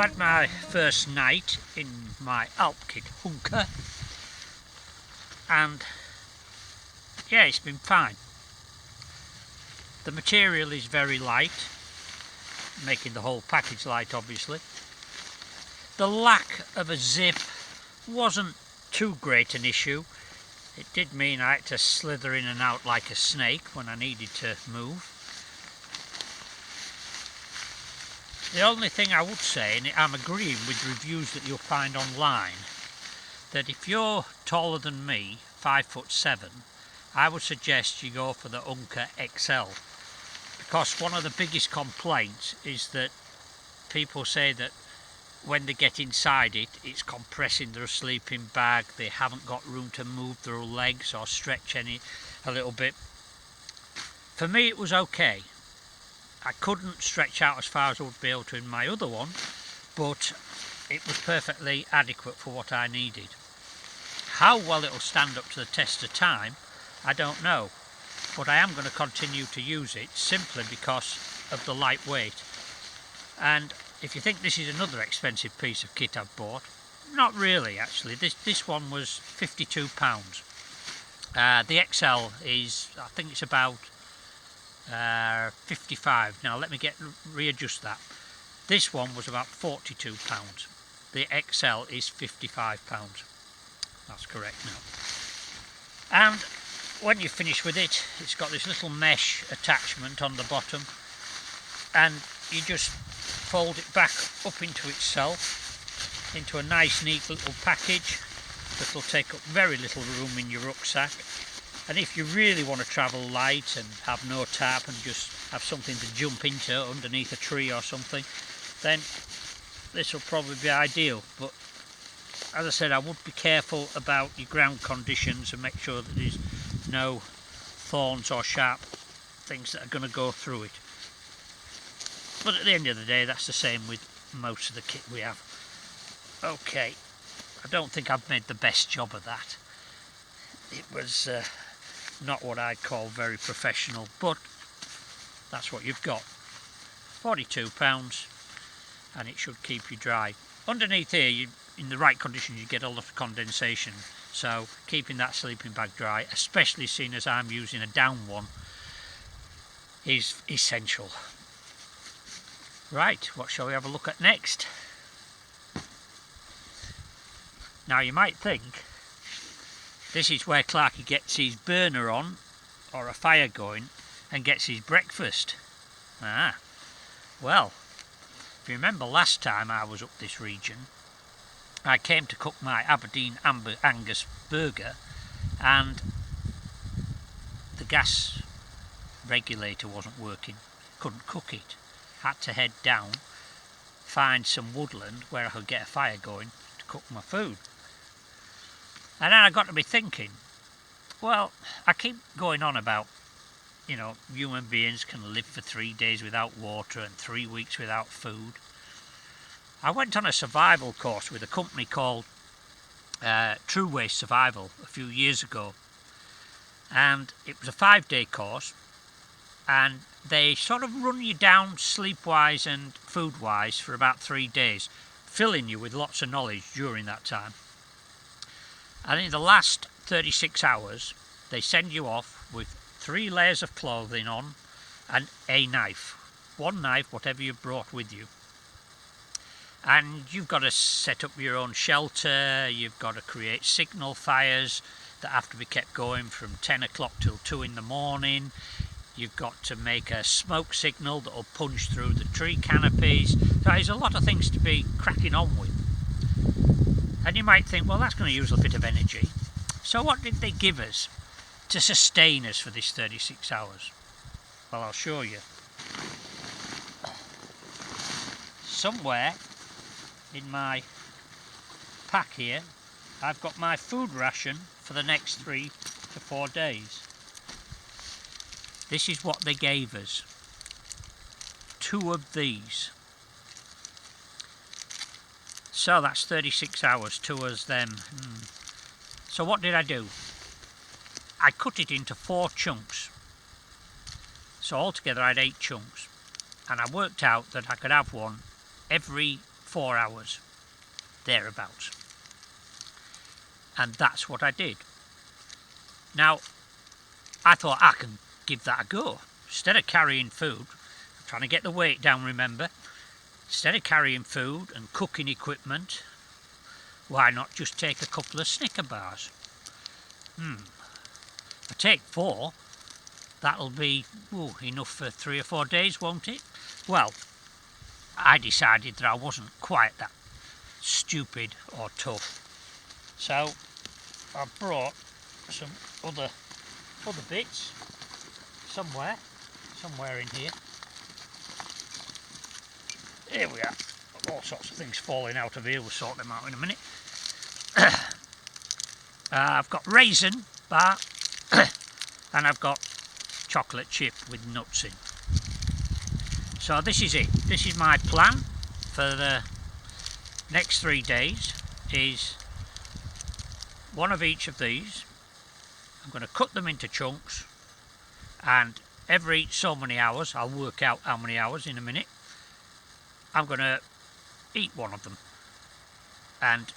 had my first night in my Alpkit Hunka, and yeah, it's been fine. The material is very light, making the whole package light obviously. The lack of a zip wasn't too great an issue. It did mean I had to slither in and out like a snake when I needed to move. The only thing I would say, and I'm agreeing with reviews that you'll find online, that if you're taller than me, 5'7", I would suggest you go for the Hunka XL, because one of the biggest complaints is that people say that when they get inside it, it's compressing their sleeping bag, they haven't got room to move their legs or stretch a little bit. For me it was okay. I couldn't stretch out as far as I would be able to in my other one, but it was perfectly adequate for what I needed. How well it'll stand up to the test of time, I don't know, but I am going to continue to use it simply because of the lightweight. And if you think this is another expensive piece of kit I've bought, not really actually. This one was £52. The XL is, I think it's about 55. Now let me readjust that. This one was about £42. The XL is £55. That's correct now. And when you finish with it, it's got this little mesh attachment on the bottom, and you just fold it back up into itself, into a nice neat little package that will take up very little room in your rucksack. And if you really want to travel light and have no tarp and just have something to jump into underneath a tree or something, then this will probably be ideal. But as I said, I would be careful about your ground conditions and make sure that there's no thorns or sharp things that are going to go through it. But at the end of the day, that's the same with most of the kit we have. Okay, I don't think I've made the best job of that. It was not what I'd call very professional, but that's what you've got. £42, and it should keep you dry. Underneath here, in the right conditions, you get a lot of condensation, so keeping that sleeping bag dry, especially seeing as I'm using a down one, is essential. Right, what shall we have a look at next? Now you might think this is where Clarky gets his burner on, or a fire going, and gets his breakfast. Well, if you remember last time I was up this region, I came to cook my Aberdeen Angus burger, and the gas regulator wasn't working, couldn't cook it. Had to head down, find some woodland where I could get a fire going to cook my food. And then I got to be thinking, well, I keep going on about, human beings can live for 3 days without water and 3 weeks without food. I went on a survival course with a company called True Waste Survival a few years ago, and it was a 5-day course, and they sort of run you down sleep-wise and food-wise for about 3 days, filling you with lots of knowledge during that time. And in the last 36 hours, they send you off with 3 layers of clothing on and a knife. One knife, whatever you've brought with you. And you've got to set up your own shelter, you've got to create signal fires that have to be kept going from 10 o'clock till 2 in the morning. You've got to make a smoke signal that will punch through the tree canopies. There's a lot of things to be cracking on with. And you might think, well, that's going to use a bit of energy. So what did they give us to sustain us for this 36 hours? Well, I'll show you. Somewhere in my pack here, I've got my food ration for the next 3 to 4 days. This is what they gave us. 2 of these. So that's 36 hours, 2 of them. So what did I do? I cut it into 4 chunks. So altogether I had 8 chunks. And I worked out that I could have one every 4 hours, thereabouts. And that's what I did. Now, I thought I can give that a go. Instead of carrying food, I'm trying to get the weight down, remember. Instead of carrying food and cooking equipment, why not just take a couple of Snicker bars? If I take 4, that'll be enough for 3 or 4 days, won't it? Well, I decided that I wasn't quite that stupid or tough. So I brought some other bits somewhere in here. Here we are. All sorts of things falling out of here. We'll sort them out in a minute. I've got raisin bar and I've got chocolate chip with nuts in. So this is it. This is my plan for the next 3 days. Is one of each of these. I'm going to cut them into chunks, and every so many hours, I'll work out how many hours in a minute, I'm going to eat one of them, and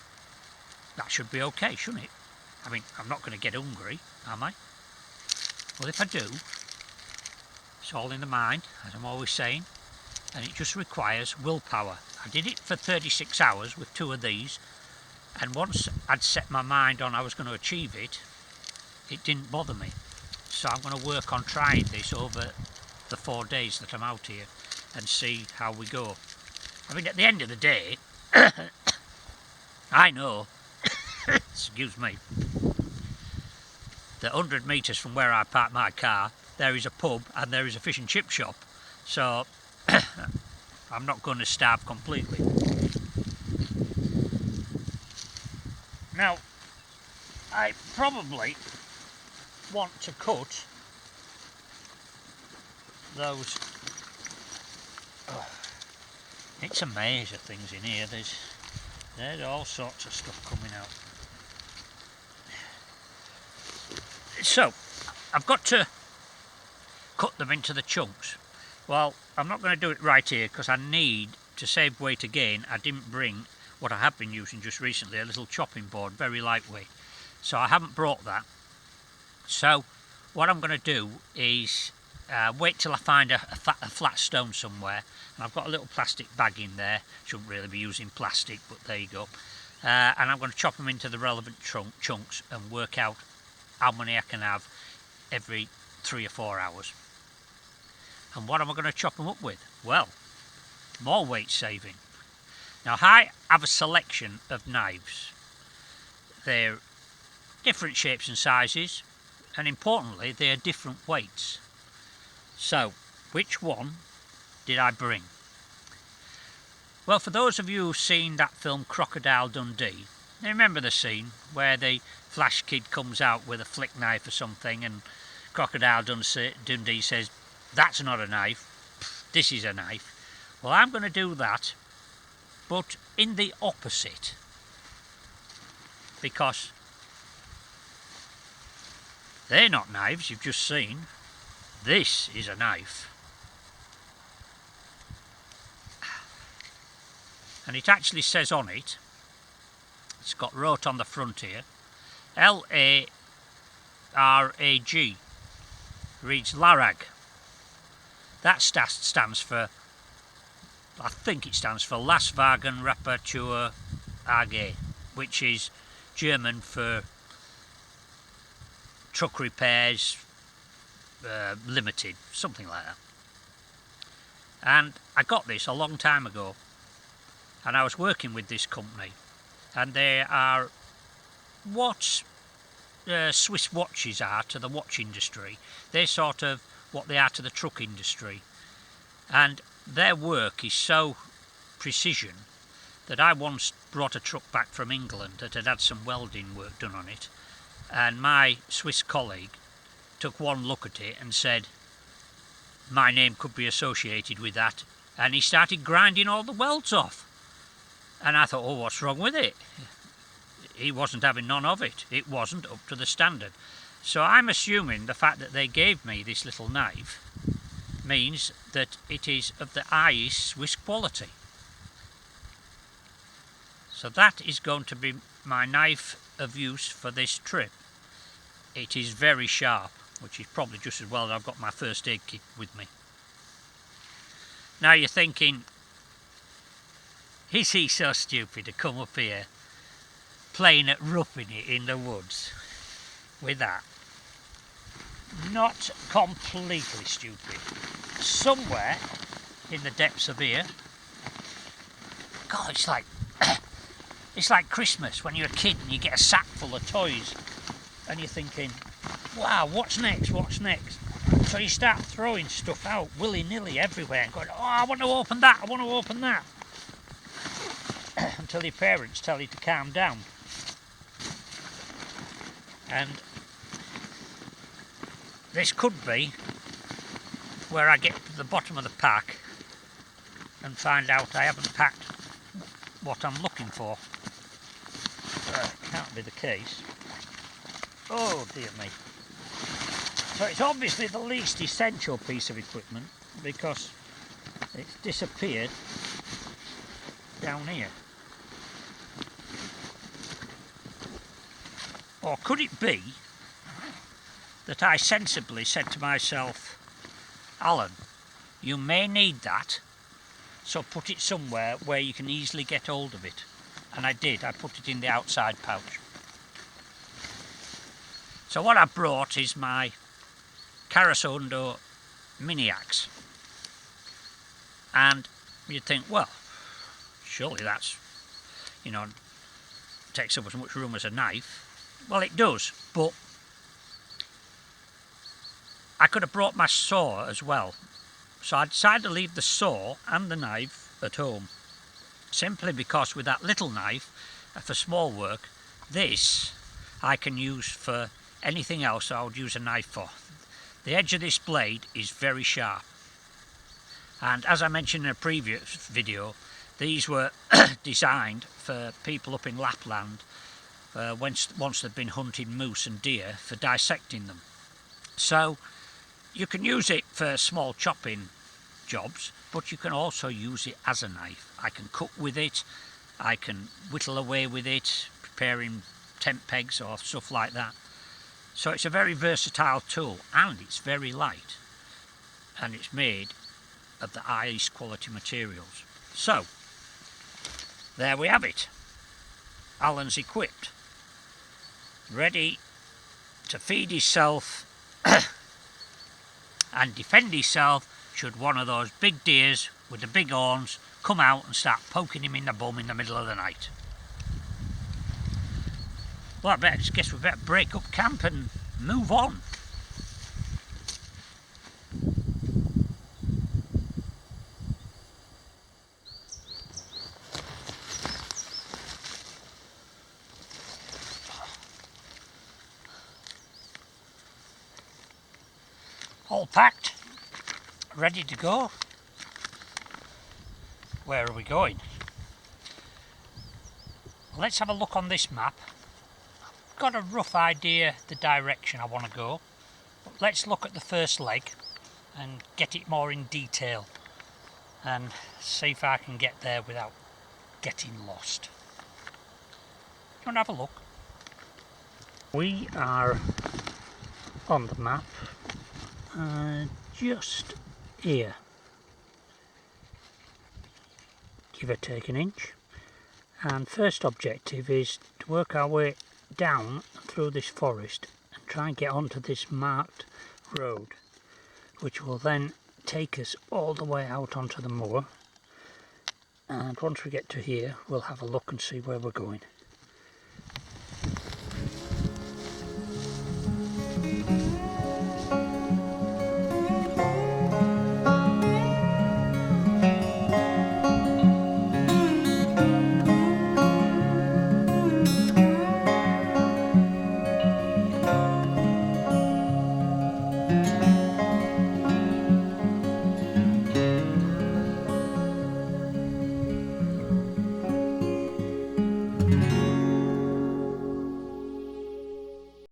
that should be okay, shouldn't it? I mean, I'm not going to get hungry, am I? Well, if I do, it's all in the mind, as I'm always saying, and it just requires willpower. I did it for 36 hours with 2 of these, and once I'd set my mind on I was going to achieve it, it didn't bother me. So I'm going to work on trying this over the 4 days that I'm out here and see how we go. I mean, at the end of the day, I know, excuse me, that 100 metres from where I park my car, there is a pub and there is a fish and chip shop. So I'm not going to starve completely. Now, I probably want to cut those. It's a maze of things in here. There's all sorts of stuff coming out. So I've got to cut them into the chunks. Well, I'm not going to do it right here because I need to save weight again. I didn't bring what I have been using just recently, a little chopping board, very lightweight. So I haven't brought that. So what I'm going to do is wait till I find a flat stone somewhere, and I've got a little plastic bag in there. Shouldn't really be using plastic, but there you go. And I'm going to chop them into the relevant chunks and work out how many I can have every 3 or 4 hours. And what am I going to chop them up with? Well, more weight saving. Now, I have a selection of knives. They're different shapes and sizes, and importantly, they are different weights. So, which one did I bring? Well, for those of you who've seen that film Crocodile Dundee, you remember the scene where the Flash Kid comes out with a flick knife or something, and Crocodile Dundee says, "That's not a knife, this is a knife." Well, I'm going to do that, but in the opposite, because they're not knives you've just seen. This is a knife. And it actually says on it, it's got wrote on the front here, L-A-R-A-G, reads Larag. That stands for, I think it stands for Lastwagen Reparatur AG, which is German for Truck Repairs Limited, something like that. And I got this a long time ago, and I was working with this company, and they are what Swiss watches are to the watch industry. They're sort of what they are to the truck industry, and their work is so precision that I once brought a truck back from England that had had some welding work done on it, and my Swiss colleague took one look at it and said my name could be associated with that, and he started grinding all the welds off. And I thought, oh, what's wrong with it? He wasn't having none of it. It wasn't up to the standard. So I'm assuming the fact that they gave me this little knife means that it is of the highest Swiss quality. So that is going to be my knife of use for this trip. It is very sharp, which is probably just as well that I've got my first aid kit with me. Now you're thinking, is he so stupid to come up here playing at roughing it in the woods with that? Not completely stupid. Somewhere in the depths of here, God, it's like Christmas when you're a kid and you get a sack full of toys and you're thinking, wow, what's next, what's next? So you start throwing stuff out willy-nilly everywhere and going, oh, I want to open that, I want to open that. Until your parents tell you to calm down. And this could be where I get to the bottom of the pack and find out I haven't packed what I'm looking for. Can't be the case. Oh dear me. So it's obviously the least essential piece of equipment because it's disappeared down here. Or could it be that I sensibly said to myself, Alan, you may need that, so put it somewhere where you can easily get hold of it. And I did, I put it in the outside pouch. So what I brought is my Carasondo mini axe. And you'd think, well, surely that's, takes up as much room as a knife. Well, it does, but I could have brought my saw as well. So I decided to leave the saw and the knife at home. Simply because with that little knife, for small work, this I can use for anything else I would use a knife for. The edge of this blade is very sharp. And as I mentioned in a previous video, these were designed for people up in Lapland once they've been hunting moose and deer for dissecting them. So you can use it for small chopping jobs, but you can also use it as a knife. I can cook with it, I can whittle away with it, preparing tent pegs or stuff like that. So it's a very versatile tool and it's very light and it's made of the highest quality materials. So there we have it. Alan's equipped, ready to feed himself and defend himself should one of those big deers with the big horns come out and start poking him in the bum in the middle of the night. Well, I guess we better break up camp and move on. All packed, ready to go. Where are we going? Let's have a look on this map. I've got a rough idea the direction I want to go. But let's look at the first leg and get it more in detail and see if I can get there without getting lost. You want to have a look? We are on the map just here, give or take an inch, and first objective is to work our way down through this forest and try and get onto this marked road, which will then take us all the way out onto the moor, and once we get to here we'll have a look and see where we're going.